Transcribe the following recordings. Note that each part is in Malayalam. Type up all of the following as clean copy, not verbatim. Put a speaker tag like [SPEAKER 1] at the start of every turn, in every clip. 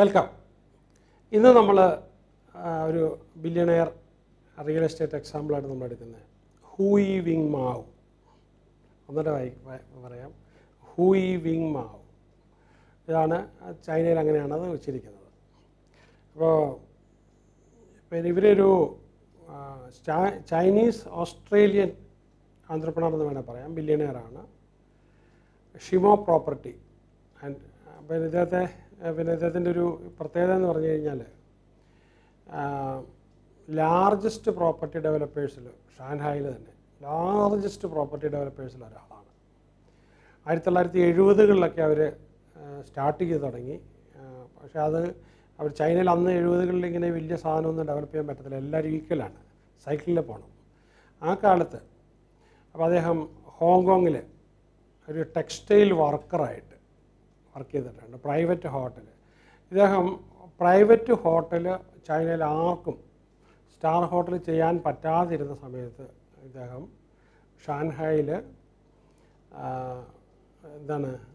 [SPEAKER 1] വെൽക്കം. ഇന്ന് നമ്മൾ ഒരു ബില്യണയർ റിയൽ എസ്റ്റേറ്റ് എക്സാമ്പിളായിട്ട് നമ്മൾ എടുക്കുന്നത് ഹൂയി വിങ് മാവ്. ഒന്നര പറയാം. ഹൂയി വിങ് മാവ് ഇതാണ് ചൈനയിൽ അങ്ങനെയാണ് അത് വെച്ചിരിക്കുന്നത്. അപ്പോൾ പിന്നെ ഇവരൊരു ചൈനീസ് ഓസ്ട്രേലിയൻ ആന്ത്രപ്രണർ എന്ന് വേണേൽ പറയാം, ബില്യണയറാണ്. ഷിമോ പ്രോപ്പർട്ടി ആൻഡ് ഇദ്ദേഹത്തിൻ്റെ ഒരു പ്രത്യേകത എന്ന് പറഞ്ഞു കഴിഞ്ഞാൽ ലാർജസ്റ്റ് പ്രോപ്പർട്ടി ഡെവലപ്പേഴ്സിൽ ഷാൻഹായിൽ തന്നെ ലാർജസ്റ്റ് പ്രോപ്പർട്ടി ഡെവലപ്പേഴ്സിൽ ഒരാളാണ്. 1970കളിലൊക്കെ അവർ സ്റ്റാർട്ട് ചെയ്ത് തുടങ്ങി. പക്ഷേ അത് അവർ ചൈനയിൽ അന്ന് 70കളിൽ ഇങ്ങനെ വലിയ സാധനമൊന്നും ഡെവലപ്പ് ചെയ്യാൻ പറ്റത്തില്ല, എല്ലാവരും ഈക്വലാണ്, സൈക്കിളിൽ പോകണം ആ കാലത്ത്. അപ്പോൾ അദ്ദേഹം ഹോങ്കോങ്ങിൽ ഒരു ടെക്സ്റ്റൈൽ വർക്കറായിട്ട് വർക്ക് ചെയ്തിട്ടുണ്ട്, പ്രൈവറ്റ് ഹോട്ടൽ. ഇദ്ദേഹം പ്രൈവറ്റ് ഹോട്ടൽ ചൈനയിൽ ആർക്കും സ്റ്റാർ ഹോട്ടൽ ചെയ്യാൻ പറ്റാതിരുന്ന സമയത്ത് ഇദ്ദേഹം ഷാൻഹായിൽ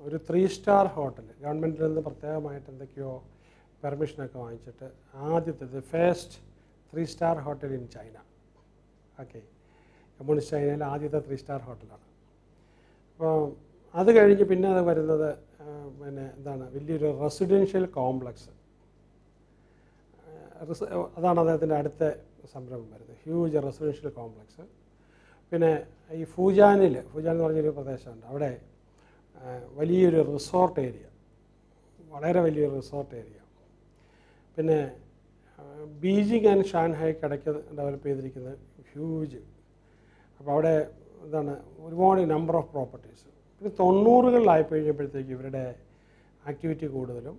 [SPEAKER 1] ഒരു 3 സ്റ്റാർ ഹോട്ടൽ ഗവൺമെൻറ്റിൽ നിന്ന് പ്രത്യേകമായിട്ട് എന്തൊക്കെയോ പെർമിഷനൊക്കെ വാങ്ങിച്ചിട്ട് ആദ്യത്തെ first 3 star hotel in China. Okay, communist ചൈനയിലെ ആദ്യത്തെ 3 സ്റ്റാർ ഹോട്ടലാണ്. അപ്പോൾ അത് കഴിഞ്ഞ് പിന്നെ അത് വരുന്നത് വലിയൊരു റെസിഡൻഷ്യൽ കോംപ്ലക്സ്. അതാണ് അദ്ദേഹത്തിൻ്റെ അടുത്ത സംരംഭം വരുന്നത്, ഹ്യൂജ് റെസിഡൻഷ്യൽ കോംപ്ലക്സ്. പിന്നെ ഈ ഫൂജാൻ എന്ന് പറഞ്ഞൊരു പ്രദേശമുണ്ട്, അവിടെ വലിയൊരു റിസോർട്ട് ഏരിയ, വളരെ വലിയൊരു റിസോർട്ട് ഏരിയ. പിന്നെ ബീജിംഗ് ആൻഡ് ഷാൻഹായ്ക്ക് ഇടയ്ക്ക് ഡെവലപ്പ് ചെയ്തിരിക്കുന്നത് ഹ്യൂജ്. അപ്പോൾ അവിടെ ഒരുപാട് നമ്പർ ഓഫ് പ്രോപ്പർട്ടീസ്. പിന്നെ 90കളിലായി കഴിഞ്ഞപ്പോഴത്തേക്ക് ഇവരുടെ ആക്ടിവിറ്റി കൂടുതലും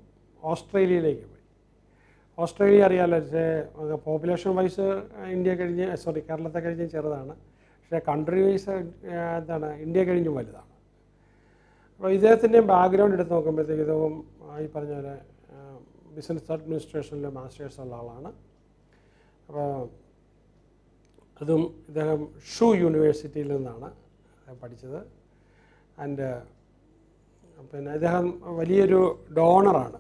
[SPEAKER 1] ഓസ്ട്രേലിയയിലേക്ക് പോയി. ഓസ്ട്രേലിയ അറിയാമല്ലോ, പോപ്പുലേഷൻ വൈസ് കേരളത്തെ കഴിഞ്ഞ് ചെറുതാണ്, പക്ഷേ കൺട്രി വൈസ് ഇന്ത്യ കഴിഞ്ഞും വലുതാണ്. അപ്പോൾ ഇദ്ദേഹത്തിൻ്റെ ബാക്ക്ഗ്രൗണ്ട് എടുത്ത് നോക്കുമ്പോഴത്തേക്ക് ഇദ്ദേഹം ഈ പറഞ്ഞ പോലെ ബിസിനസ് അഡ്മിനിസ്ട്രേഷനിൽ മാസ്റ്റേഴ്സ് ഉള്ള ആളാണ്. അപ്പോൾ അതും ഇദ്ദേഹം ഷൂ യൂണിവേഴ്സിറ്റിയിൽ നിന്നാണ് പഠിച്ചത്. ആൻഡ് പിന്നെ ഇദ്ദേഹം വലിയൊരു ഡോണറാണ്.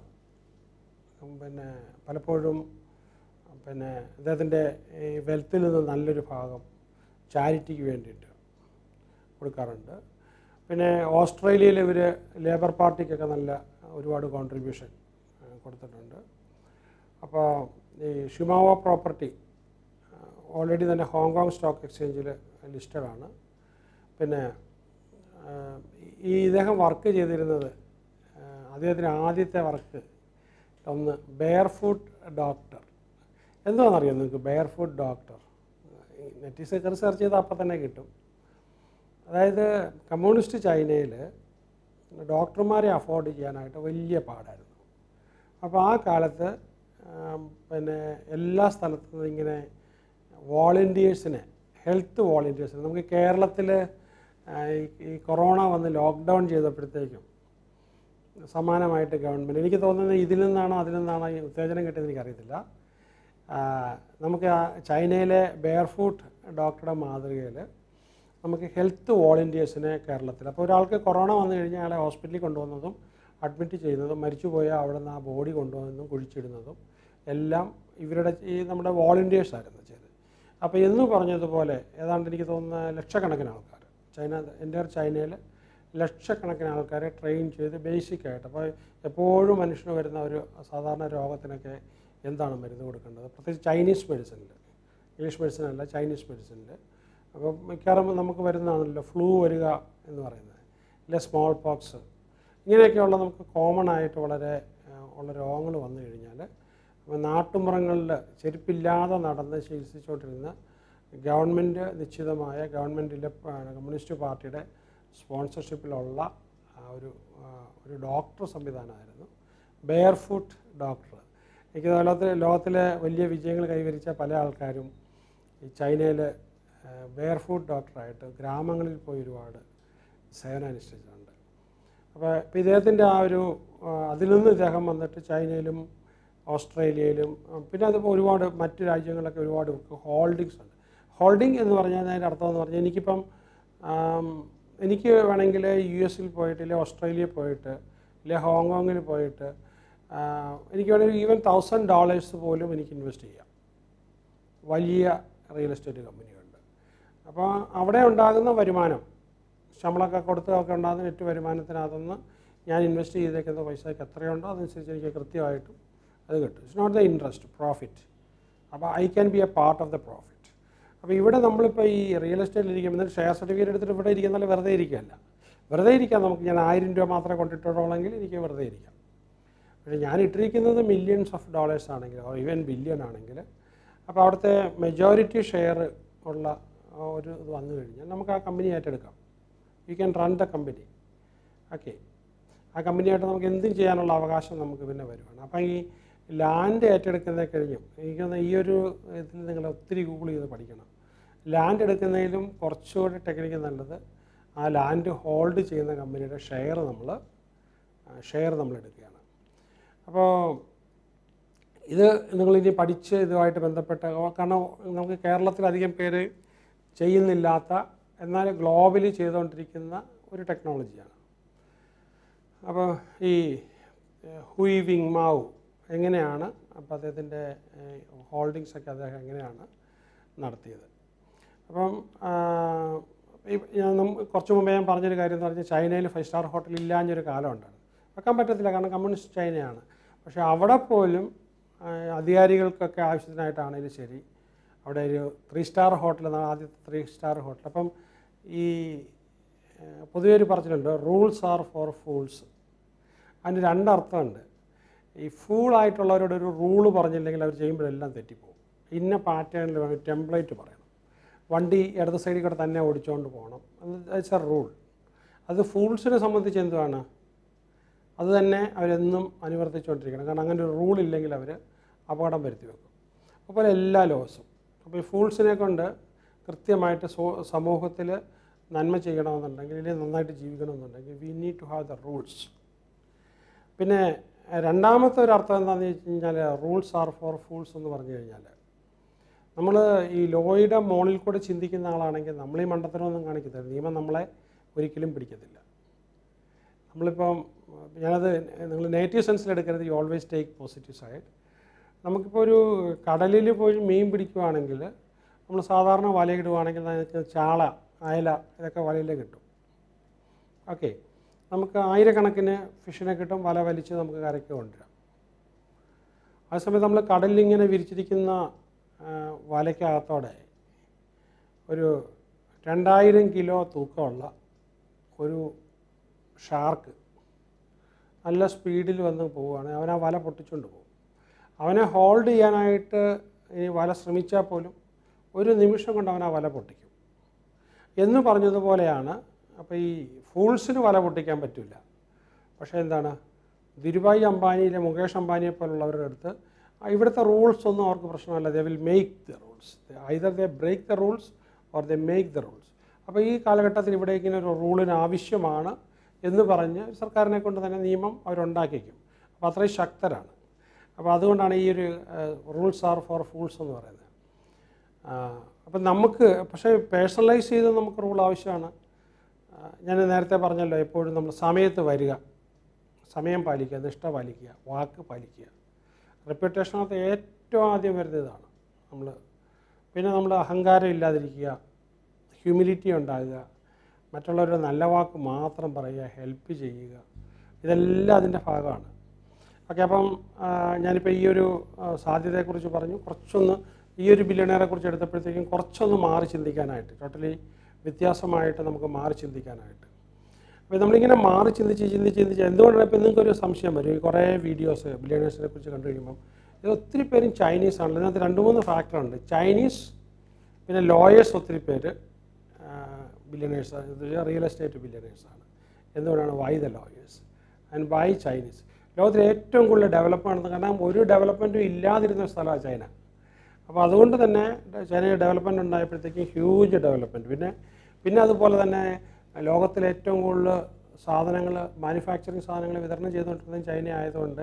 [SPEAKER 1] പിന്നെ പലപ്പോഴും ഇദ്ദേഹത്തിൻ്റെ ഈ വെൽത്തിൽ നിന്ന് നല്ലൊരു ഭാഗം ചാരിറ്റിക്ക് വേണ്ടിയിട്ട് കൊടുക്കാറുണ്ട്. പിന്നെ ഓസ്ട്രേലിയയിൽ ഇവർ ലേബർ പാർട്ടിക്കൊക്കെ ഒരുപാട് കോൺട്രിബ്യൂഷൻ കൊടുത്തിട്ടുണ്ട്. അപ്പോൾ ഈ ഷിമാവോ പ്രോപ്പർട്ടി ഓൾറെഡി തന്നെ ഹോങ്കോങ് സ്റ്റോക്ക് എക്സ്ചേഞ്ചിൽ ലിസ്റ്റഡാണ്. പിന്നെ ഇദ്ദേഹം വർക്ക് ചെയ്തിരുന്നത്, അദ്ദേഹത്തിൻ്റെ ആദ്യത്തെ വർക്ക് ഒന്ന് ബെയർ ഫുട്ട് ഡോക്ടർ. എന്താണെന്നറിയാം നിങ്ങൾക്ക് ബെയർ ഫുട്ട് ഡോക്ടർ? നെറ്റിൽ സെർച്ച് ചെയ്താൽ അപ്പം തന്നെ കിട്ടും. അതായത് കമ്മ്യൂണിസ്റ്റ് ചൈനയിൽ ഡോക്ടർമാരെ അഫോർഡ് ചെയ്യാനായിട്ട് വലിയ പാടായിരുന്നു. അപ്പോൾ ആ കാലത്ത് എല്ലാ സ്ഥലത്തും ഇങ്ങനെ വോളണ്ടിയേഴ്സിനെ, ഹെൽത്ത് വോളണ്ടിയേഴ്സിനെ, നമുക്ക് കേരളത്തിൽ ഈ കൊറോണ വന്ന് ലോക്ക്ഡൗൺ ചെയ്തപ്പോഴത്തേക്കും സമാനമായിട്ട് ഗവൺമെൻറ്, എനിക്ക് തോന്നുന്നത് ഇതിൽ നിന്നാണോ അതിൽ നിന്നാണോ ഈ ഉത്തേജനം കിട്ടിയെന്ന് എനിക്കറിയത്തില്ല, നമുക്ക് ചൈനയിലെ ബെയർ ഫുട്ട് ഡോക്ടറുടെ മാതൃകയിൽ നമുക്ക് ഹെൽത്ത് വോളണ്ടിയേഴ്സിനെ കേരളത്തിൽ, അപ്പോൾ ഒരാൾക്ക് കൊറോണ വന്നു കഴിഞ്ഞാൽ അയാളെ ഹോസ്പിറ്റലിൽ കൊണ്ടുവന്നതും അഡ്മിറ്റ് ചെയ്യുന്നതും മരിച്ചുപോയാൽ അവിടെ നിന്ന് ആ ബോഡി കൊണ്ടുവന്നതും കുഴിച്ചിടുന്നതും എല്ലാം ഇവരുടെ നമ്മുടെ വോളണ്ടിയേഴ്സായിരുന്നു ചെയ്തത്. അപ്പോൾ എന്ന് പറഞ്ഞതുപോലെ ഏതാണ്ട് എനിക്ക് തോന്നുന്ന ലക്ഷക്കണക്കിന് ആൾക്കാർ ചൈനയിൽ ലക്ഷക്കണക്കിന് ആൾക്കാരെ ട്രെയിൻ ചെയ്ത് ബേസിക്കായിട്ട്, അപ്പോൾ എപ്പോഴും മനുഷ്യന് വരുന്ന ഒരു സാധാരണ രോഗത്തിനൊക്കെ എന്താണ് മരുന്ന് കൊടുക്കേണ്ടത്, പ്രത്യേകിച്ച് ചൈനീസ് മെഡിസിനിൽ, ഇംഗ്ലീഷ് മെഡിസിനല്ല ചൈനീസ് മെഡിസിനിൽ. അപ്പോൾ മിക്കവാറും നമുക്ക് വരുന്നതാണല്ലോ ഫ്ലൂ വരിക എന്ന് പറയുന്നത്, ഇല്ല സ്മോൾ പോക്സ്, ഇങ്ങനെയൊക്കെയുള്ള നമുക്ക് കോമൺ ആയിട്ട് വളരെ ഉള്ള രോഗങ്ങൾ വന്നു കഴിഞ്ഞാൽ നാട്ടുമ്പുറങ്ങളിൽ ചെരുപ്പില്ലാതെ നടന്ന് ചികിത്സിച്ചുകൊണ്ടിരുന്ന ഗവൺമെൻറ് നിശ്ചിതമായ ഗവൺമെൻറ്റിലെ കമ്മ്യൂണിസ്റ്റ് പാർട്ടിയുടെ സ്പോൺസർഷിപ്പിലുള്ള ഒരു ഡോക്ടർ സംവിധാനമായിരുന്നു ബെയർ ഫുട്ട് ഡോക്ടർ. എനിക്ക് ലോകത്തിലെ വലിയ വിജയങ്ങൾ കൈവരിച്ച പല ആൾക്കാരും ഈ ചൈനയിൽ ബെയർ ഫുട്ട് ഡോക്ടറായിട്ട് ഗ്രാമങ്ങളിൽ പോയി ഒരുപാട് സേവനം അനുഷ്ഠിച്ചിട്ടുണ്ട്. അപ്പോൾ ഇദ്ദേഹത്തിൻ്റെ അതിൽ നിന്ന് ഇദ്ദേഹം വന്നിട്ട് ചൈനയിലും ഓസ്ട്രേലിയയിലും പിന്നെ അതിപ്പോൾ ഒരുപാട് മറ്റ് രാജ്യങ്ങളിലൊക്കെ ഒരുപാട് ഹോൾഡിങ്സ് ഉണ്ട്. ഹോൾഡിംഗ് എന്ന് പറഞ്ഞാൽ അതിൻ്റെ അർത്ഥം എന്ന് പറഞ്ഞാൽ എനിക്ക് വേണമെങ്കിൽ US പോയിട്ട്, ഇല്ലെ ഓസ്ട്രേലിയയിൽ പോയിട്ട്, ഇല്ലെ ഹോങ്കോങ്ങിൽ പോയിട്ട് എനിക്ക് വേണമെങ്കിൽ ഈവൻ $1,000 പോലും എനിക്ക് ഇൻവെസ്റ്റ് ചെയ്യാം. വലിയ റിയൽ എസ്റ്റേറ്റ് കമ്പനിയുണ്ട്. അപ്പോൾ അവിടെ ഉണ്ടാകുന്ന വരുമാനം, ശമ്പളമൊക്കെ കൊടുത്തൊക്കെ ഉണ്ടാകുന്ന നെറ്റ് വരുമാനത്തിനകത്തുനിന്ന് ഞാൻ ഇൻവെസ്റ്റ് ചെയ്തേക്കുന്ന പൈസയ്ക്ക് എത്രയുണ്ടോ അതനുസരിച്ച് എനിക്ക് കൃത്യമായിട്ടും അത് കിട്ടും. It's not the interest, profit. അപ്പോൾ I can be a part of the profit. അപ്പോൾ ഇവിടെ നമ്മളിപ്പോൾ ഈ റിയൽ എസ്റ്റേറ്റിൽ ഇരിക്കുമ്പോൾ ഷെയർ സർട്ടിഫിക്കറ്റ് എടുത്തിട്ട് ഇവിടെ ഇരിക്കുന്നാൽ വെറുതെ ഇരിക്കുകയല്ല. വെറുതെ ഇരിക്കാം. നമുക്ക് ഞാൻ $1000 മാത്രമേ കൊണ്ടിട്ടുള്ളെങ്കിൽ എനിക്ക് വെറുതെ ഇരിക്കാം. പക്ഷേ ഞാൻ ഇട്ടിരിക്കുന്നത് മില്യൺസ് ഓഫ് ഡോളേഴ്സ് ആണെങ്കിൽ ഈവൻ ബില്യൺ ആണെങ്കിൽ, അപ്പോൾ അവിടുത്തെ മെജോറിറ്റി ഷെയർ ഉള്ള ഒരു ഇത് വന്നു കഴിഞ്ഞാൽ നമുക്ക് ആ കമ്പനി ഏറ്റെടുക്കാം. You can run the company. Okay, ആ കമ്പനിയായിട്ട് നമുക്ക് എന്തും ചെയ്യാനുള്ള അവകാശം നമുക്ക് പിന്നെ വരുവാണ്. അപ്പം ഈ ലാൻഡ് ഏറ്റെടുക്കുന്നതിനെ കഴിഞ്ഞും എനിക്കൊന്ന് ഈ ഒരു ഇതിൽ നിങ്ങൾ ഒത്തിരി ഗൂഗിൾ ചെയ്ത് പഠിക്കണം. ലാൻഡ് എടുക്കുന്നതിലും കുറച്ചുകൂടി ടെക്നിക്ക് നല്ലത് ആ ലാൻഡ് ഹോൾഡ് ചെയ്യുന്ന കമ്പനിയുടെ ഷെയർ നമ്മൾ എടുക്കുകയാണ്. അപ്പോൾ ഇത് നിങ്ങളിനി പഠിച്ച് ഇതുമായിട്ട് ബന്ധപ്പെട്ട, കാരണം നമുക്ക് കേരളത്തിലധികം പേര് ചെയ്യുന്നില്ലാത്ത എന്നാൽ ഗ്ലോബലി ചെയ്തുകൊണ്ടിരിക്കുന്ന ഒരു ടെക്നോളജിയാണ്. അപ്പോൾ ഈ ഹുയി വിങ് മാവ് എങ്ങനെയാണ്, അപ്പോൾ അദ്ദേഹത്തിൻ്റെ ഹോൾഡിങ്സൊക്കെ അദ്ദേഹം എങ്ങനെയാണ് നടത്തിയത്. അപ്പം കുറച്ച് മുമ്പേ ഞാൻ പറഞ്ഞൊരു കാര്യം എന്ന് പറഞ്ഞാൽ ചൈനയിൽ 5 സ്റ്റാർ ഹോട്ടൽ ഇല്ലാഞ്ഞൊരു കാലം ഉണ്ടായിരുന്നു. വെക്കാൻ പറ്റത്തില്ല, കാരണം കമ്മ്യൂണിസ്റ്റ് ചൈനയാണ്. പക്ഷേ അവിടെ പോലും അധികാരികൾക്കൊക്കെ ആവശ്യത്തിനായിട്ടാണെങ്കിലും ശരി, അവിടെ ഒരു 3 സ്റ്റാർ ഹോട്ടൽ എന്നാണ് ആദ്യത്തെ 3 സ്റ്റാർ ഹോട്ടൽ. അപ്പം ഈ പൊതുവെ ഒരു പറഞ്ഞിട്ടുണ്ട്, റൂൾസ് ആർ ഫോർ ഫൂൾസ്. അതിന് 2 അർത്ഥമുണ്ട്. ഈ ഫൂളായിട്ടുള്ളവരോട് ഒരു റൂള് പറഞ്ഞില്ലെങ്കിൽ അവർ ചെയ്യുമ്പോഴെല്ലാം തെറ്റിപ്പോകും. ഇന്ന പാറ്റേണിൽ വേണം, ടെംപ്ലേറ്റ് പറയണം, വണ്ടി ഇടത് സൈഡിൽ കൂടെ തന്നെ ഓടിച്ചുകൊണ്ട് പോകണം, ദാറ്റ്സ് എ റൂൾ. അത് ഫൂൾസിനെ സംബന്ധിച്ച് എന്തുവാണ്, അത് തന്നെ അവരെന്നും അനുവർത്തിച്ചുകൊണ്ടിരിക്കണം. കാരണം അങ്ങനെ ഒരു റൂൾ ഇല്ലെങ്കിൽ അവർ അപകടം വരുത്തി വെക്കും. അതുപോലെ എല്ലാ ലോസും. അപ്പോൾ ഈ ഫൂൾസിനെ കൊണ്ട് കൃത്യമായിട്ട് സമൂഹത്തിൽ നന്മ ചെയ്യണമെന്നുണ്ടെങ്കിൽ, അല്ലെങ്കിൽ നന്നായിട്ട് ജീവിക്കണമെന്നുണ്ടെങ്കിൽ we need to have the rules. പിന്നെ രണ്ടാമത്തെ ഒരു അർത്ഥം എന്താണെന്ന് വെച്ച് കഴിഞ്ഞാൽ, റൂൾസ് ആർ ഫോർ ഫൂൾസ് എന്ന് പറഞ്ഞു കഴിഞ്ഞാൽ, നമ്മൾ ഈ ലോയുടെ മോളിൽ കൂടെ ചിന്തിക്കുന്ന ആളാണെങ്കിൽ നമ്മൾ ഈ മണ്ടത്തരമൊന്നും കാണിക്കത്തില്ല. നിയമം നമ്മളെ ഒരിക്കലും പിടിക്കത്തില്ല. നമ്മളിപ്പം ഞാനത് നിങ്ങൾ നെഗറ്റീവ് സെൻസിലെടുക്കരുത്, you always take positive side. നമുക്കിപ്പോൾ ഒരു കടലിൽ പോയി മീൻ പിടിക്കുകയാണെങ്കിൽ നമ്മൾ സാധാരണ വലയിടുകയാണെങ്കിൽ നമുക്ക് ചാള, അയല ഇതൊക്കെ വലയിൽ കിട്ടും. ഓക്കെ, നമുക്ക് ആയിരക്കണക്കിന് ഫിഷിനെ കിട്ടും, വല വലിച്ച് നമുക്ക് കരയ്ക്ക് കൊണ്ടുവരാം. അതേസമയത്ത് നമ്മൾ കടലിലിങ്ങനെ വിരിച്ചിരിക്കുന്ന വലയ്ക്കകത്തോടെ ഒരു 2000 കിലോ തൂക്കമുള്ള ഒരു ഷാർക്ക് നല്ല സ്പീഡിൽ വന്ന് പോവുകയാണ്. അവൻ ആ വല പൊട്ടിച്ചുകൊണ്ട് പോകും. അവനെ ഹോൾഡ് ചെയ്യാനായിട്ട് ഈ വല ശ്രമിച്ചാൽ പോലും ഒരു നിമിഷം കൊണ്ട് അവൻ ആ വല പൊട്ടിക്കും എന്ന് പറഞ്ഞതുപോലെയാണ്. അപ്പോൾ ഈ ഫൂൾസിന് വല പൊട്ടിക്കാൻ പറ്റില്ല. പക്ഷേ എന്താണ്, ധീരുഭായ് അംബാനിയിലെ മുകേഷ് അംബാനിയെ പോലുള്ളവരുടെ അടുത്ത് ഇവിടുത്തെ റൂൾസ് ഒന്നും അവർക്ക് പ്രശ്നമല്ല. They will make the rules. Either they break the rules or they make the rules. അപ്പോൾ ഈ കാലഘട്ടത്തിൽ ഇവിടെ ഇങ്ങനെ ഒരു റൂളിന് ആവശ്യമാണ് എന്ന് പറഞ്ഞ് സർക്കാരിനെ കൊണ്ട് തന്നെ നിയമം അവരുണ്ടാക്കിക്കും. അപ്പോൾ അത്രയും ശക്തരാണ്. അപ്പോൾ അതുകൊണ്ടാണ് ഈ ഒരു റൂൾസ് ആർ ഫോർ ഫൂൾസ് എന്ന് പറയുന്നത്. അപ്പം നമുക്ക് പക്ഷേ പേഴ്സണലൈസ് ചെയ്ത് നമുക്ക് റൂൾ ആവശ്യമാണ്. ഞാൻ നേരത്തെ പറഞ്ഞല്ലോ, എപ്പോഴും നമ്മൾ സമയത്ത് വരിക, സമയം പാലിക്കുക, നിഷ്ഠ പാലിക്കുക, വാക്ക് പാലിക്കുക. റെപ്യൂട്ടേഷനകത്ത് ഏറ്റവും ആദ്യം വരുന്നതാണ് പിന്നെ നമ്മൾ അഹങ്കാരം ഇല്ലാതിരിക്കുക, ഹ്യൂമിലിറ്റി ഉണ്ടാകുക, മറ്റുള്ളവരുടെ നല്ല വാക്ക് മാത്രം പറയുക, ഹെൽപ്പ് ചെയ്യുക, ഇതെല്ലാം അതിൻ്റെ ഭാഗമാണ്. ഓക്കെ, അപ്പം ഞാനിപ്പോൾ ഈ ഒരു സാധ്യതയെക്കുറിച്ച് പറഞ്ഞു. കുറച്ചൊന്ന് ഈ ഒരു ബില്യണയറെ കുറിച്ച് എടുത്തപ്പോഴത്തേക്കും കുറച്ചൊന്ന് മാറി ചിന്തിക്കാനായിട്ട്, ടോട്ടലി വ്യത്യാസമായിട്ട് നമുക്ക് മാറി ചിന്തിക്കാനായിട്ട്. അപ്പോൾ നമ്മളിങ്ങനെ മാറി ചിന്തിച്ച് എന്തുകൊണ്ടാണ് ഇപ്പോൾ നിങ്ങൾക്കൊരു സംശയം വരും. ഈ കുറേ വീഡിയോസ് ബില്യണേഴ്സിനെ കുറിച്ച് കണ്ടു കഴിയുമ്പം ഇത് ഒത്തിരി പേരും ചൈനീസ് ആണല്ലോ. ഇതിനകത്ത് 2-3 ഫാക്ടറുണ്ട്. ചൈനീസ്, പിന്നെ ലോയേഴ്സ് ഒത്തിരി പേര് ബില്യണേഴ്സ്, റിയൽ എസ്റ്റേറ്റ് ബില്യണേഴ്സാണ്. എന്തുകൊണ്ടാണ്? Why the lawyers and why Chinese. ലോകത്തിൽ ഏറ്റവും കൂടുതൽ ഡെവലപ്പ് ആണെന്ന്, കാരണം ഒരു ഡെവലപ്മെൻറ്റും ഇല്ലാതിരുന്ന സ്ഥലമാണ് ചൈന. അപ്പോൾ അതുകൊണ്ട് തന്നെ ചൈനയിൽ ഡെവലപ്മെൻറ്റ് ഉണ്ടായപ്പോഴത്തേക്കും ഹ്യൂജ് ഡെവലപ്മെൻറ്റ്. പിന്നെ അതുപോലെ തന്നെ ലോകത്തിലെ ഏറ്റവും കൂടുതൽ സാധനങ്ങൾ, മാനുഫാക്ചറിങ് സാധനങ്ങൾ വിതരണം ചെയ്തുകൊണ്ടിരുന്നത് ചൈന ആയതുകൊണ്ട്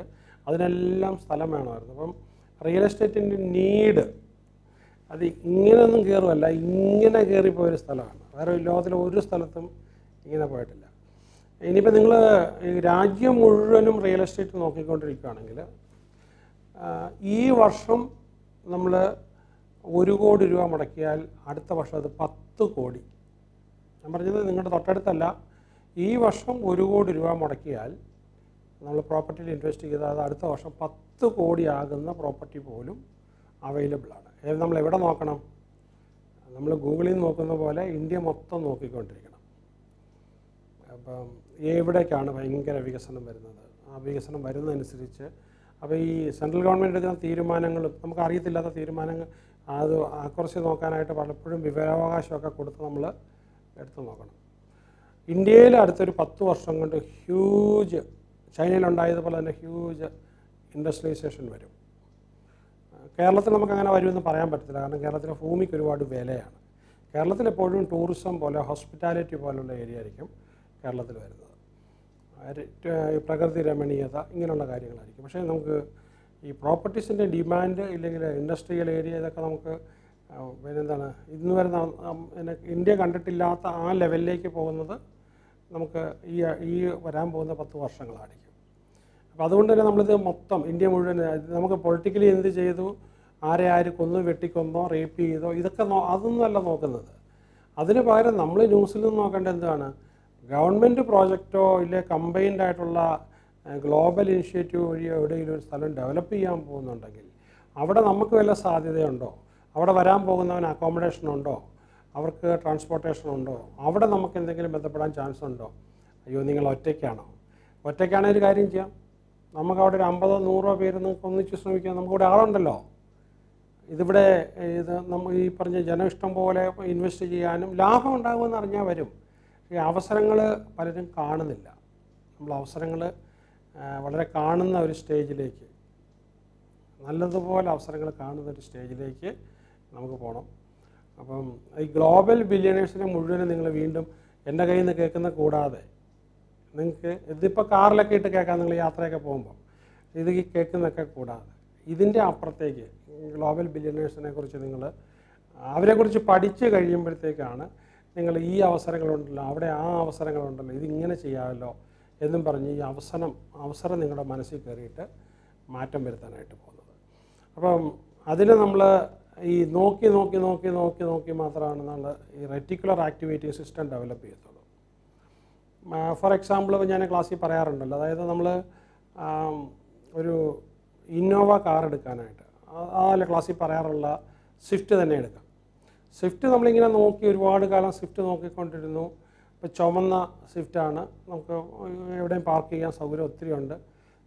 [SPEAKER 1] അതിനെല്ലാം സ്ഥലം വേണമായിരുന്നു. അപ്പം റിയൽ എസ്റ്റേറ്റിൻ്റെ നീഡ് അത് ഇങ്ങനെയൊന്നും കയറുമല്ല, ഇങ്ങനെ കയറിപ്പോയൊരു സ്ഥലമാണ്. വേറെ ലോകത്തിലെ ഒരു സ്ഥലത്തും ഇങ്ങനെ പോയിട്ടില്ല. ഇനിയിപ്പോൾ നിങ്ങൾ രാജ്യം മുഴുവനും റിയൽ എസ്റ്റേറ്റ് നോക്കിക്കൊണ്ടിരിക്കുകയാണെങ്കിൽ ഈ വർഷം നമ്മൾ 1 കോടി രൂപ മുടക്കിയാൽ അടുത്ത വർഷം അത് 10 കോടി. ഞാൻ പറഞ്ഞത് നിങ്ങളുടെ തൊട്ടടുത്തല്ല, ഈ വർഷം 1 കോടി രൂപ മുടക്കിയാൽ നമ്മൾ പ്രോപ്പർട്ടിയിൽ ഇൻവെസ്റ്റ് ചെയ്താൽ അത് അടുത്ത വർഷം 10 കോടി ആകുന്ന പ്രോപ്പർട്ടി പോലും അവൈലബിളാണ്. അതായത് നമ്മൾ എവിടെ നോക്കണം? നമ്മൾ ഗൂഗിളിൽ നിന്ന് നോക്കുന്ന പോലെ ഇന്ത്യ മൊത്തം നോക്കിക്കൊണ്ടിരിക്കണം. അപ്പം എവിടേക്കാണ് ഭയങ്കര വികസനം വരുന്നത്, ആ വികസനം വരുന്നതനുസരിച്ച് അപ്പോൾ ഈ സെൻട്രൽ ഗവൺമെൻറ് എടുക്കുന്ന തീരുമാനങ്ങളും നമുക്ക് അറിയത്തില്ലാത്ത തീരുമാനങ്ങൾ അത് ആക്കുറച്ച് നോക്കാനായിട്ട് പലപ്പോഴും വിവരാവകാശമൊക്കെ കൊടുത്ത് നമ്മൾ എടുത്ത് നോക്കണം. ഇന്ത്യയിൽ അടുത്തൊരു 10 വർഷം കൊണ്ട് ഹ്യൂജ്, ചൈനയിലുണ്ടായതുപോലെ തന്നെ ഹ്യൂജ് ഇൻഡസ്ട്രിയലൈസേഷൻ വരും. കേരളത്തിൽ നമുക്കങ്ങനെ വരുമെന്ന് പറയാൻ പറ്റത്തില്ല, കാരണം കേരളത്തിലെ ഭൂമിക്ക് ഒരുപാട് വിലയാണ്. കേരളത്തിൽ എപ്പോഴും ടൂറിസം പോലെ ഹോസ്പിറ്റാലിറ്റി പോലുള്ള ഏരിയ ആയിരിക്കും കേരളത്തിൽ വരുന്നത്, പ്രകൃതി രമണീയത ഇങ്ങനെയുള്ള കാര്യങ്ങളായിരിക്കും. പക്ഷേ നമുക്ക് ഈ പ്രോപ്പർട്ടീസിൻ്റെ ഡിമാൻഡ് ഇല്ലെങ്കിൽ ഇൻഡസ്ട്രിയൽ ഏരിയ ഇതൊക്കെ നമുക്ക് പിന്നെന്താണ് ഇന്ന് വരുന്ന ഇന്ത്യ കണ്ടിട്ടില്ലാത്ത ആ ലെവലിലേക്ക് പോകുന്നത് നമുക്ക് ഈ വരാൻ പോകുന്ന 10 വർഷങ്ങളായിരിക്കും. അപ്പോൾ അതുകൊണ്ട് തന്നെ നമ്മളിത് മൊത്തം ഇന്ത്യ മുഴുവൻ നമുക്ക് പൊളിറ്റിക്കലി എന്ത് ചെയ്തു, ആരെ കൊന്നു, വെട്ടിക്കൊന്നോ, റേപ്പ് ചെയ്തോ, ഇതൊക്കെ അതൊന്നുമല്ല നോക്കുന്നത്. അതിന് പകരം നമ്മൾ ന്യൂസിൽ നിന്ന് നോക്കേണ്ടത് എന്താണ്? ഗവൺമെൻറ് പ്രോജക്റ്റോ ഇല്ലേ കമ്പൈൻഡ് ആയിട്ടുള്ള ഗ്ലോബൽ ഇനിഷ്യേറ്റീവ് വഴി എവിടെയെങ്കിലും ഒരു സ്ഥലം ഡെവലപ്പ് ചെയ്യാൻ പോകുന്നുണ്ടെങ്കിൽ അവിടെ നമുക്ക് വല്ല സാധ്യതയുണ്ടോ, അവിടെ വരാൻ പോകുന്നവന് അക്കോമഡേഷൻ ഉണ്ടോ, അവർക്ക് ട്രാൻസ്പോർട്ടേഷൻ ഉണ്ടോ, അവിടെ നമുക്ക് എന്തെങ്കിലും ബന്ധപ്പെടാൻ ചാൻസ് ഉണ്ടോ? അയ്യോ നിങ്ങൾ ഒറ്റയ്ക്കാണോ? ഒറ്റയ്ക്കാണെങ്കിൽ ഒരു കാര്യം ചെയ്യാം, നമുക്കവിടെ ഒരു 50 100 പേര് നിങ്ങൾക്ക് ഒന്നിച്ച് ശ്രമിക്കാം, നമുക്കിവിടെ ആളുണ്ടല്ലോ. ഇതിവിടെ നമ്മൾ ഈ പറഞ്ഞ ജനം ഇഷ്ടം പോലെ ഇൻവെസ്റ്റ് ചെയ്യാനും ലാഭം ഉണ്ടാകുമെന്ന് അറിഞ്ഞാൽ വരും. ഈ അവസരങ്ങൾ പലരും കാണുന്നില്ല. നമ്മൾ അവസരങ്ങൾ വളരെ കാണുന്ന ഒരു സ്റ്റേജിലേക്ക്, നല്ലതുപോലെ അവസരങ്ങൾ കാണുന്ന ഒരു സ്റ്റേജിലേക്ക് നമുക്ക് പോകണം. അപ്പം ഈ ഗ്ലോബൽ ബില്യണേഴ്സിനെ മുഴുവനും നിങ്ങൾ വീണ്ടും എൻ്റെ കയ്യിൽ നിന്ന് കേൾക്കുന്ന കൂടാതെ നിങ്ങൾക്ക് ഇതിപ്പോൾ കാറിലൊക്കെ ഇട്ട് കേൾക്കാം, നിങ്ങൾ യാത്രയൊക്കെ പോകുമ്പോൾ ഇത് ഈ കേൾക്കുന്നതൊക്കെ കൂടാതെ ഇതിൻ്റെ അപ്പുറത്തേക്ക് ഗ്ലോബൽ ബില്യണേഴ്സിനെ കുറിച്ച് നിങ്ങൾ അവരെക്കുറിച്ച് പഠിച്ച് കഴിയുമ്പോഴത്തേക്കാണ് നിങ്ങൾ ഈ അവസരങ്ങളുണ്ടല്ലോ, അവിടെ ആ അവസരങ്ങളുണ്ടല്ലോ, ഇതിങ്ങനെ ചെയ്യാമല്ലോ എന്നും പറഞ്ഞ് ഈ അവസരം നിങ്ങളുടെ മനസ്സിൽ കയറിയിട്ട് മാറ്റം വരുത്താനായിട്ട് പോകുന്നത്. അപ്പം അതിന് നമ്മൾ ഈ നോക്കി മാത്രമാണ് നമ്മൾ ഈ റെറ്റിക്കുലർ ആക്ടിവിറ്റി സിസ്റ്റം ഡെവലപ്പ് ചെയ്യത്തുള്ളൂ. ഫോർ എക്സാമ്പിൾ ഞാൻ ക്ലാസ്സിൽ പറയാറുണ്ടല്ലോ, അതായത് നമ്മൾ ഒരു ഇന്നോവ കാർ എടുക്കാനായിട്ട് അതല്ല ക്ലാസ്സിൽ പറയാറുള്ള സ്വിഫ്റ്റ് തന്നെ എടുക്കാം. സ്വിഫ്റ്റ് നമ്മളിങ്ങനെ നോക്കി ഒരുപാട് കാലം സ്വിഫ്റ്റ് നോക്കിക്കൊണ്ടിരുന്നു. ഇപ്പോൾ ചുമന്ന സ്വിഫ്റ്റാണ്, നമുക്ക് എവിടെയും പാർക്ക് ചെയ്യാൻ സൗകര്യം ഒത്തിരി ഉണ്ട്.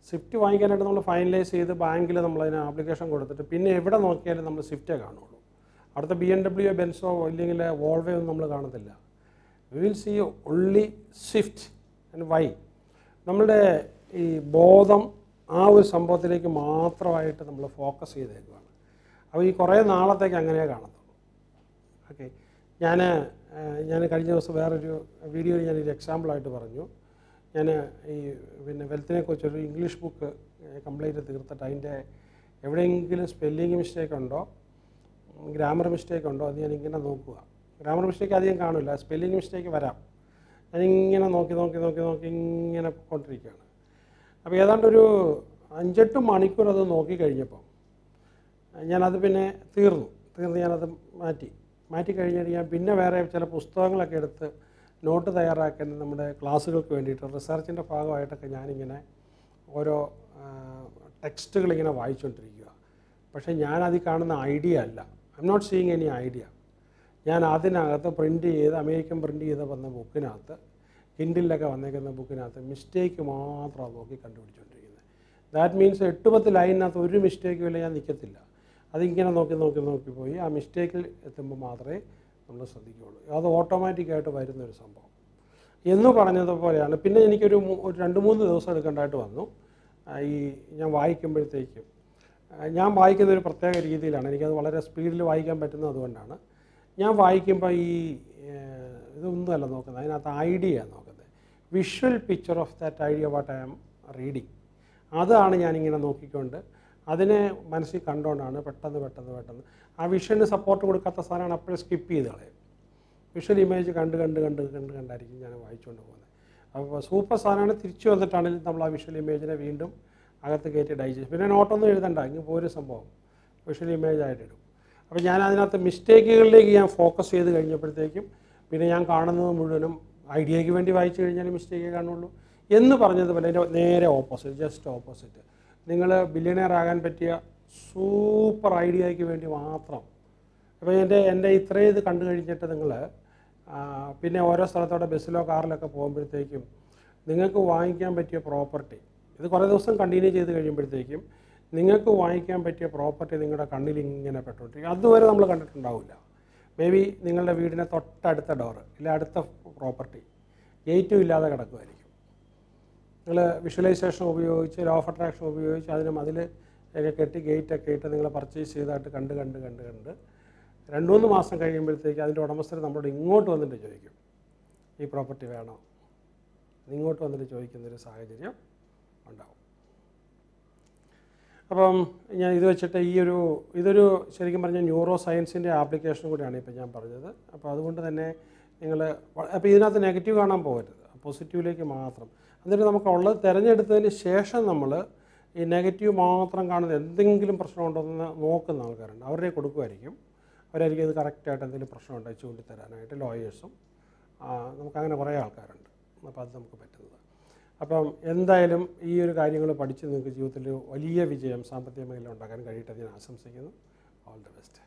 [SPEAKER 1] സ്വിഫ്റ്റ് വാങ്ങിക്കാനായിട്ട് നമ്മൾ ഫൈനലൈസ് ചെയ്ത് ബാങ്കിൽ നമ്മളതിന് ആപ്ലിക്കേഷൻ കൊടുത്തിട്ട് പിന്നെ എവിടെ നോക്കിയാലും നമ്മൾ സ്വിഫ്റ്റേ കാണുള്ളൂ. അടുത്ത BMW ബെൻസോ ഇല്ലെങ്കിൽ വോൾവോ ഒന്നും നമ്മൾ കാണത്തില്ല. We will see only Swift. And why? നമ്മളുടെ ഈ ബോധം ആ ഒരു സംഭവത്തിലേക്ക് മാത്രമായിട്ട് നമ്മൾ ഫോക്കസ് ചെയ്തേക്കുകയാണ്. അപ്പോൾ ഈ കുറേ നാളത്തേക്ക് അങ്ങനെ കാണത്തുള്ളൂ. ഓക്കെ, ഞാൻ കഴിഞ്ഞ ദിവസം വേറൊരു വീഡിയോയിൽ ഞാനൊരു എക്സാമ്പിളായിട്ട് പറഞ്ഞു. ഞാൻ ഈ വെൽത്തിനെ കുറിച്ചൊരു ഇംഗ്ലീഷ് ബുക്ക് കംപ്ലീറ്റ് തീർത്തിട്ട് അതിൻ്റെ എവിടെയെങ്കിലും സ്പെല്ലിങ് മിസ്റ്റേക്ക് ഉണ്ടോ, ഗ്രാമർ മിസ്റ്റേക്ക് ഉണ്ടോ അത് ഞാനിങ്ങനെ നോക്കുക. ഗ്രാമർ മിസ്റ്റേക്ക് അധികം കാണില്ല, സ്പെല്ലിങ് മിസ്റ്റേക്ക് വരാം. ഞാനിങ്ങനെ നോക്കി ഇങ്ങനെ കൊണ്ടിരിക്കുകയാണ്. അപ്പോൾ ഏതാണ്ടൊരു 5-8 മണിക്കൂർ അത് നോക്കിക്കഴിഞ്ഞപ്പോൾ ഞാനത് പിന്നെ തീർന്ന് ഞാനത് മാറ്റി കഴിഞ്ഞിട്ട് ഞാൻ പിന്നെ വേറെ ചില പുസ്തകങ്ങളൊക്കെ എടുത്ത് നോട്ട് തയ്യാറാക്കാൻ നമ്മുടെ ക്ലാസ്സുകൾക്ക് വേണ്ടിയിട്ട് റിസർച്ചിൻ്റെ ഭാഗമായിട്ടൊക്കെ ഞാനിങ്ങനെ ഓരോ ടെക്സ്റ്റുകളിങ്ങനെ വായിച്ചുകൊണ്ടിരിക്കുക. പക്ഷേ ഞാനതിൽ കാണുന്ന ഐഡിയ അല്ല, I'm not seeing any idea. ഞാൻ അതിനകത്ത് അമേരിക്കൻ പ്രിൻ്റ് ചെയ്ത് വന്ന ബുക്കിനകത്ത്, കിൻഡിലൊക്കെ വന്നേക്കുന്ന ബുക്കിനകത്ത് മിസ്റ്റേക്ക് മാത്രമാണ് നോക്കി കണ്ടുപിടിച്ചുകൊണ്ടിരിക്കുന്നത്. ദാറ്റ് മീൻസ് 8-10 ലൈനിനകത്ത് ഒരു മിസ്റ്റേക്കും ഇല്ല, ഞാൻ നിൽക്കത്തില്ല. അതിങ്ങനെ നോക്കി പോയി ആ മിസ്റ്റേക്കിൽ എത്തുമ്പോൾ മാത്രമേ നമ്മൾ ശ്രദ്ധിക്കുകയുള്ളൂ. അത് ഓട്ടോമാറ്റിക്കായിട്ട് വരുന്നൊരു സംഭവം എന്ന് പറഞ്ഞതുപോലെയാണ്. പിന്നെ എനിക്കൊരു 2-3 ദിവസം എടുക്കേണ്ടതായിട്ട് വന്നു. ഞാൻ വായിക്കുമ്പോഴത്തേക്കും ഞാൻ വായിക്കുന്നൊരു പ്രത്യേക രീതിയിലാണ്, എനിക്കത് വളരെ സ്പീഡിൽ വായിക്കാൻ പറ്റുന്നത്. അതുകൊണ്ടാണ് ഞാൻ വായിക്കുമ്പോൾ ഇതൊന്നുമല്ല നോക്കുന്നത്, അതിനകത്ത് ഐഡിയ നോക്കുന്നത്, visual picture of that idea what I am reading. അതാണ് ഞാനിങ്ങനെ നോക്കിക്കൊണ്ട് അതിനെ മനസ്സിൽ കണ്ടുകൊണ്ടാണ് പെട്ടെന്ന് ആ വിഷന് സപ്പോർട്ട് കൊടുക്കാത്ത സാധനമാണ് അപ്പോഴും സ്കിപ്പ് ചെയ്ത് കളയും. വിഷ്വൽ ഇമേജ് കണ്ടായിരിക്കും ഞാൻ വായിച്ചുകൊണ്ട് പോകുന്നത്. അപ്പോൾ സൂപ്പർ സാധനമാണ്. തിരിച്ചു വന്നിട്ടാണെങ്കിൽ നമ്മൾ ആ വിഷ്വൽ ഇമേജിനെ വീണ്ടും അകത്ത് കയറ്റി ഡൈജസ്റ്റ്, പിന്നെ നോട്ടൊന്നും എഴുതണ്ട, ഇങ്ങനെ പോരും സംഭവം വിഷ്വൽ ഇമേജ് ആയിട്ട് ഇടും. അപ്പോൾ ഞാൻ അതിനകത്ത് മിസ്റ്റേക്കുകളിലേക്ക് ഞാൻ ഫോക്കസ് ചെയ്ത് കഴിഞ്ഞപ്പോഴത്തേക്കും പിന്നെ ഞാൻ കാണുന്നത് മുഴുവനും ഐഡിയയ്ക്ക് വേണ്ടി വായിച്ചു കഴിഞ്ഞാൽ മിസ്റ്റേക്കേ കാണുള്ളൂ എന്ന് പറഞ്ഞതുപോലെ അതിൻ്റെ നേരെ ഓപ്പോസിറ്റ്, ജസ്റ്റ് ഓപ്പോസിറ്റ്. നിങ്ങൾ ബില്യണിയർ ആകാൻ പറ്റിയ സൂപ്പർ ഐഡിയയ്ക്ക് വേണ്ടി മാത്രം. അപ്പോൾ എൻ്റെ ഇത്രയും ഇത് കണ്ടു കഴിഞ്ഞിട്ട് നിങ്ങൾ പിന്നെ ഓരോ സ്ഥലത്തോടെ ബസ്സിലോ കാറിലൊക്കെ പോകുമ്പോഴത്തേക്കും നിങ്ങൾക്ക് വാങ്ങിക്കാൻ പറ്റിയ പ്രോപ്പർട്ടി, ഇത് കുറേ ദിവസം കണ്ടിന്യൂ ചെയ്ത് കഴിയുമ്പോഴത്തേക്കും നിങ്ങൾക്ക് വാങ്ങിക്കാൻ പറ്റിയ പ്രോപ്പർട്ടി നിങ്ങളുടെ കണ്ണിൽ ഇങ്ങനെ പെട്ടുകൊണ്ടിരിക്കും. അതുവരെ നമ്മൾ കണ്ടിട്ടുണ്ടാവില്ല. മേ ബി നിങ്ങളുടെ വീടിനെ തൊട്ടടുത്ത ഡോറ് ഇല്ല അടുത്ത പ്രോപ്പർട്ടി ഗേറ്റും ഇല്ലാതെ കിടക്കുമായിരിക്കും. നിങ്ങൾ വിഷ്വലൈസേഷൻ ഉപയോഗിച്ച് ലോ ഓഫ് അട്രാക്ഷൻ ഉപയോഗിച്ച് അതിന് മതിൽ ഒക്കെ കെട്ടി ഗേറ്റൊക്കെ ഇട്ട് നിങ്ങൾ പർച്ചേസ് ചെയ്തായിട്ട് കണ്ട് 2-3 മാസം കഴിയുമ്പോഴത്തേക്ക് അതിൻ്റെ ഉടമസ്ഥർ നമ്മളോട് ഇങ്ങോട്ട് വന്നിട്ട് ചോദിക്കും ഈ പ്രോപ്പർട്ടി വേണോ, ഇങ്ങോട്ട് വന്നിട്ട് ചോദിക്കുന്നൊരു സാഹചര്യം ഉണ്ടാവും. അപ്പം ഞാൻ ഇത് വെച്ചിട്ട് ഇതൊരു ശരിക്കും പറഞ്ഞാൽ ന്യൂറോ സയൻസിൻ്റെ ആപ്ലിക്കേഷൻ കൂടിയാണ് ഇപ്പം ഞാൻ പറഞ്ഞത്. അപ്പോൾ അതുകൊണ്ട് തന്നെ നിങ്ങൾ അപ്പോൾ ഇതിനകത്ത് നെഗറ്റീവ് കാണാൻ പോകരുത്, പോസിറ്റീവിലേക്ക് മാത്രം. എന്നിട്ട് നമുക്കുള്ളത് തിരഞ്ഞെടുത്തതിന് ശേഷം നമ്മൾ ഈ നെഗറ്റീവ് മാത്രം കാണുന്ന എന്തെങ്കിലും പ്രശ്നമുണ്ടോ എന്ന് നോക്കുന്ന ആൾക്കാരുണ്ട്, അവരുടെ കൊടുക്കുമായിരിക്കും. അവരായിരിക്കും ഇത് കറക്റ്റായിട്ട് എന്തെങ്കിലും പ്രശ്നം ഉണ്ടായി ചൂണ്ടിത്തരാനായിട്ട്, ലോയേഴ്സും നമുക്കങ്ങനെ കുറേ ആൾക്കാരുണ്ട്. അപ്പോൾ അത് നമുക്ക് പറ്റുന്നത്. അപ്പം എന്തായാലും ഈ ഒരു കാര്യങ്ങൾ പഠിച്ച് നിങ്ങൾക്ക് ജീവിതത്തിൽ വലിയ വിജയം സാമ്പത്തിക മേഖല ഉണ്ടാക്കാൻ കഴിയട്ടെ ഞാൻ ആശംസിക്കുന്നു. All the best.